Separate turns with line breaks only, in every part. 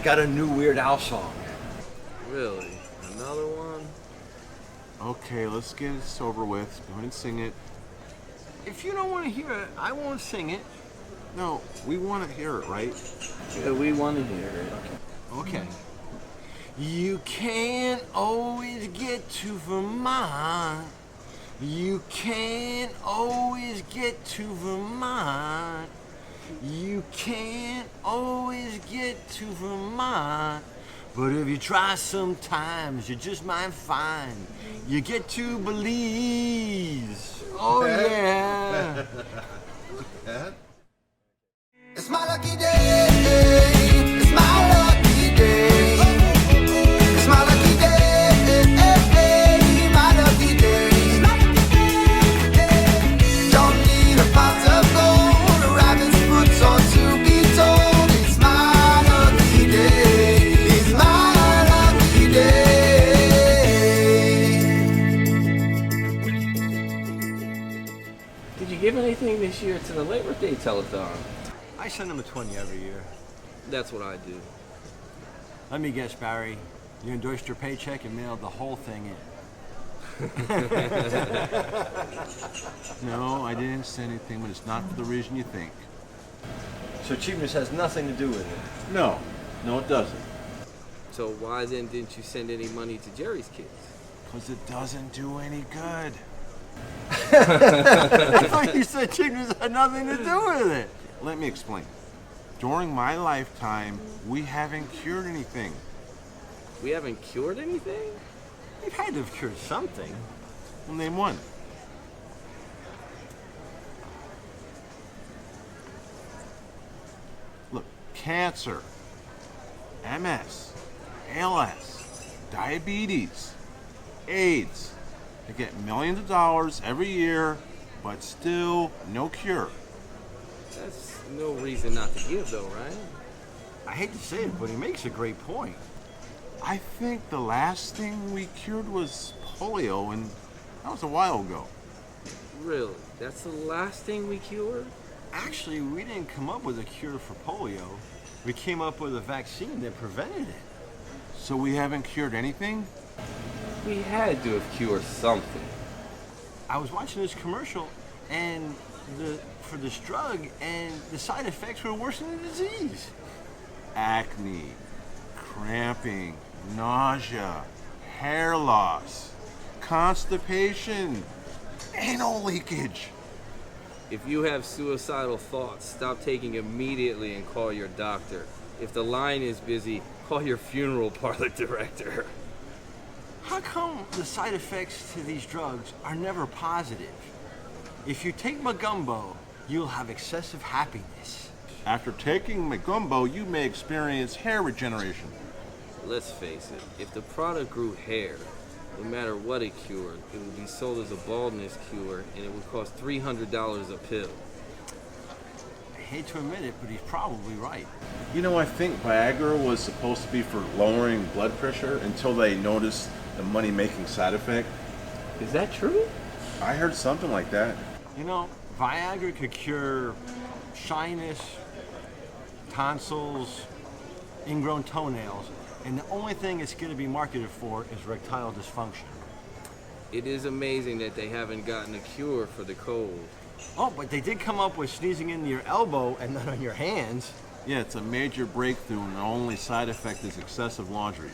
I got a new Weird Al song.
Really? Another one?
Okay, let's get this over with. Go ahead and sing it.
If you don't want to hear it, I won't sing it.
No, we want to hear it, right?
Yeah, we want to hear it.
Okay. You can't always get to Vermont. You can't always get to Vermont. You can't always get to Vermont. But if you try sometimes, you just might find you get to Belize. Oh, yeah.
It's my lucky day. It's my lucky day. It's my lucky day. My lucky day. Don't need a pot of gold, a rabbit's foot or to be told. It's my lucky day. It's my lucky day.
Did you give anything this year to the Labor Day telethon?
I send them a 20 every year.
That's what I do.
Let me guess, Barry. You endorsed your paycheck and mailed the whole thing in.
No, I didn't say anything, but it's not for the reason you think.
So cheapness has nothing to do with it.
No, it doesn't.
So why then didn't you send any money to Jerry's kids?
Because it doesn't do any good.
I thought you said cheapness had nothing to do with it.
Let me explain. During my lifetime, we haven't cured anything.
We haven't cured anything?
You've had to have cured something.
Well, name one. Look, cancer, MS, ALS, diabetes, AIDS. They get millions of dollars every year, but still no cure.
That's no reason not to give, though, right?
I hate to say it, but he makes a great point.
I think the last thing we cured was polio, and that was a while ago.
Really? That's the last thing we cured?
Actually, we didn't come up with a cure for polio. We came up with a vaccine that prevented it.
So we haven't cured anything?
We had to have cured something.
I was watching this commercial, and for this drug, and the side effects were worse than the disease.
Acne, cramping, nausea, hair loss, constipation, anal leakage.
If you have suicidal thoughts, stop taking immediately and call your doctor. If the line is busy, call your funeral parlor director.
How come the side effects to these drugs are never positive? If you take Magumbo, you'll have excessive happiness.
After taking Magumbo, you may experience hair regeneration.
Let's face it, if the product grew hair, no matter what it cured, it would be sold as a baldness cure, and it would cost $300 a pill.
I hate to admit it, but he's probably right.
You know, I think Viagra was supposed to be for lowering blood pressure until they noticed the money-making side effect.
Is that true?
I heard something like that.
You know, Viagra could cure shyness, tonsils, ingrown toenails, and the only thing it's going to be marketed for is erectile dysfunction.
It is amazing that they haven't gotten a cure for the cold.
Oh, but they did come up with sneezing into your elbow and not on your hands.
Yeah, it's a major breakthrough, and the only side effect is excessive laundry.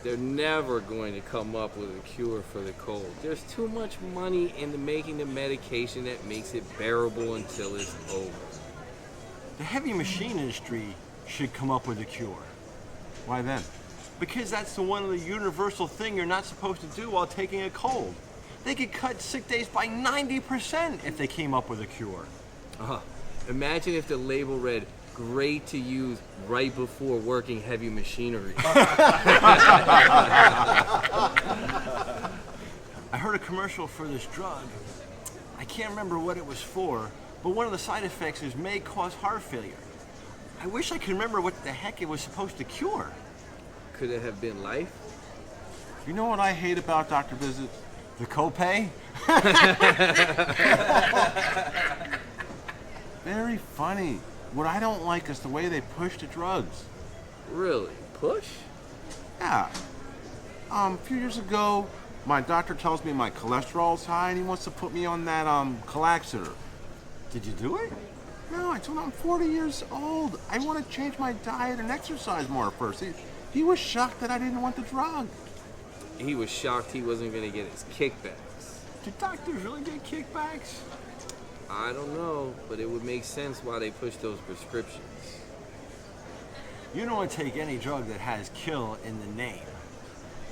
They're never going to come up with a cure for the cold. There's too much money into making the medication that makes it bearable until it's over.
The heavy machine industry should come up with a cure.
Why then?
Because that's the one of the universal thing you're not supposed to do while taking a cold. They could cut sick days by 90% if they came up with a cure.
Imagine if the label read, "Great to use right before working heavy machinery."
I heard a commercial for this drug. I can't remember what it was for, but one of the side effects is may cause heart failure. I wish I could remember what the heck it was supposed to cure.
Could it have been life?
You know what I hate about doctor visits?
The copay?
Very funny. What I don't like is the way they push the drugs.
Really? Push?
Yeah. A few years ago, my doctor tells me my cholesterol's high and he wants to put me on that Calaxeter.
Did you do it?
No, I told him I'm 40 years old. I want to change my diet and exercise more first. He was shocked that I didn't want the drug.
He was shocked he wasn't going to get his kickbacks.
Do doctors really get kickbacks?
I don't know, but it would make sense why they push those prescriptions.
You don't want to take any drug that has kill in the name.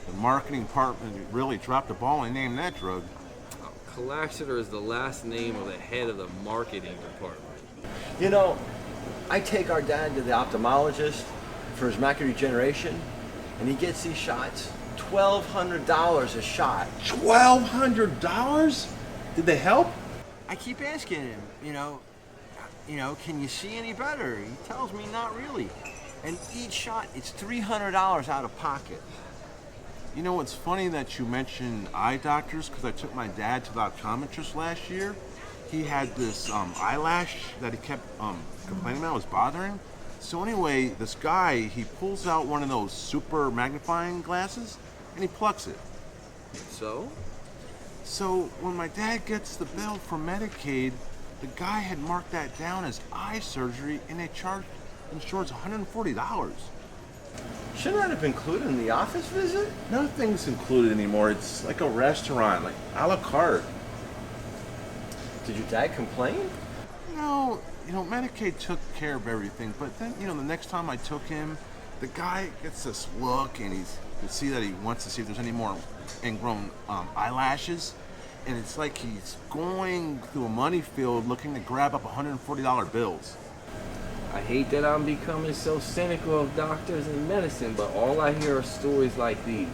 The marketing department really dropped the ball and named that drug.
Calaxeter is the last name of the head of the marketing department.
You know, I take our dad to the ophthalmologist for his macular degeneration, and he gets these shots. $1,200 a shot.
$1,200? Did they help?
I keep asking him, can you see any better? He tells me not really. And each shot, it's $300 out of pocket.
You know, it's funny that you mentioned eye doctors because I took my dad to the optometrist last year. He had this eyelash that he kept complaining about was bothering him. So anyway, this guy, he pulls out one of those super magnifying glasses and he plucks it.
So?
So when my dad gets the bill for Medicaid, the guy had marked that down as eye surgery and they charged insurance $140.
Shouldn't that have been included in the office visit?
Nothing's included anymore. It's like a restaurant, like a la carte.
Did your dad complain?
No, Medicaid took care of everything. But then, the next time I took him, the guy gets this look and you see that he wants to see if there's any more ingrown eyelashes. And it's like he's going through a money field looking to grab up $140 bills.
I hate that I'm becoming so cynical of doctors and medicine, but all I hear are stories like these.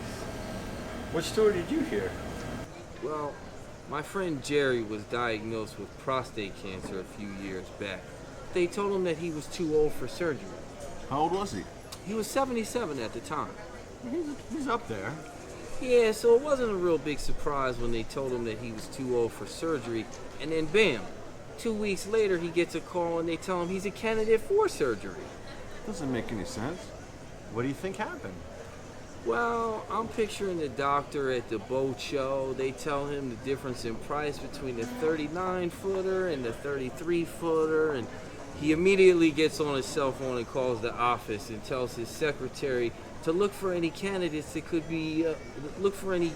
What story did you hear?
Well, my friend Jerry was diagnosed with prostate cancer a few years back. They told him that he was too old for surgery.
How old was he?
He was 77 at the time.
He's up there.
Yeah, so it wasn't a real big surprise when they told him that he was too old for surgery, and then bam, 2 weeks later he gets a call and they tell him he's a candidate for surgery.
Doesn't make any sense.
What do you think happened?
Well, I'm picturing the doctor at the boat show. They tell him the difference in price between the 39-footer and the 33-footer, and he immediately gets on his cell phone and calls the office and tells his secretary to look for any candidates that could be, look for any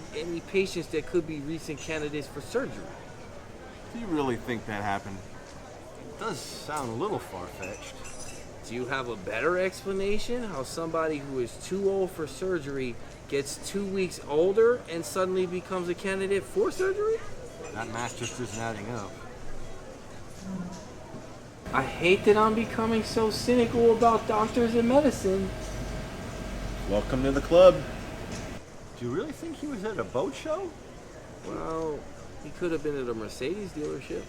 patients that could be recent candidates for surgery.
Do you really think that happened?
It does sound a little far-fetched.
Do you have a better explanation how somebody who is too old for surgery gets 2 weeks older and suddenly becomes a candidate for surgery?
That math just isn't adding up.
I hate that I'm becoming so cynical about doctors and medicine.
Welcome to the club.
Do you really think he was at a boat show?
Well, he could have been at a Mercedes dealership.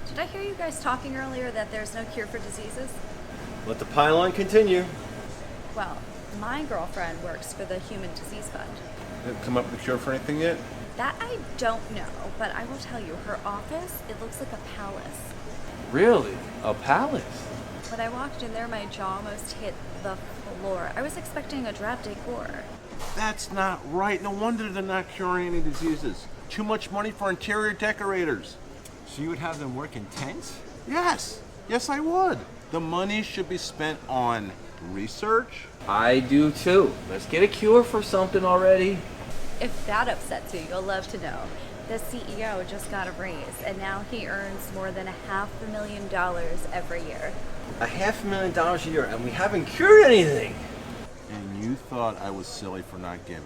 Did I hear you guys talking earlier that there's no cure for diseases?
Let the pylon continue.
Well, my girlfriend works for the Human Disease Fund.
Haven't come up with a cure for anything yet?
That I don't know, but I will tell you, her office, it looks like a palace.
Really? A palace?
When I walked in there, my jaw almost hit the floor. I was expecting a drab decor.
That's not right. No wonder they're not curing any diseases. Too much money for interior decorators.
So you would have them work in tents?
Yes. Yes, I would. The money should be spent on research.
I do too. Let's get a cure for something already.
If that upsets you, you'll love to know. The CEO just got a raise, and now he earns more than $500,000 every year.
$500,000 a year, and we haven't cured anything.
And you thought I was silly for not giving.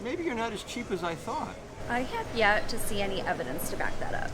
Maybe you're not as cheap as I thought.
I have yet to see any evidence to back that up.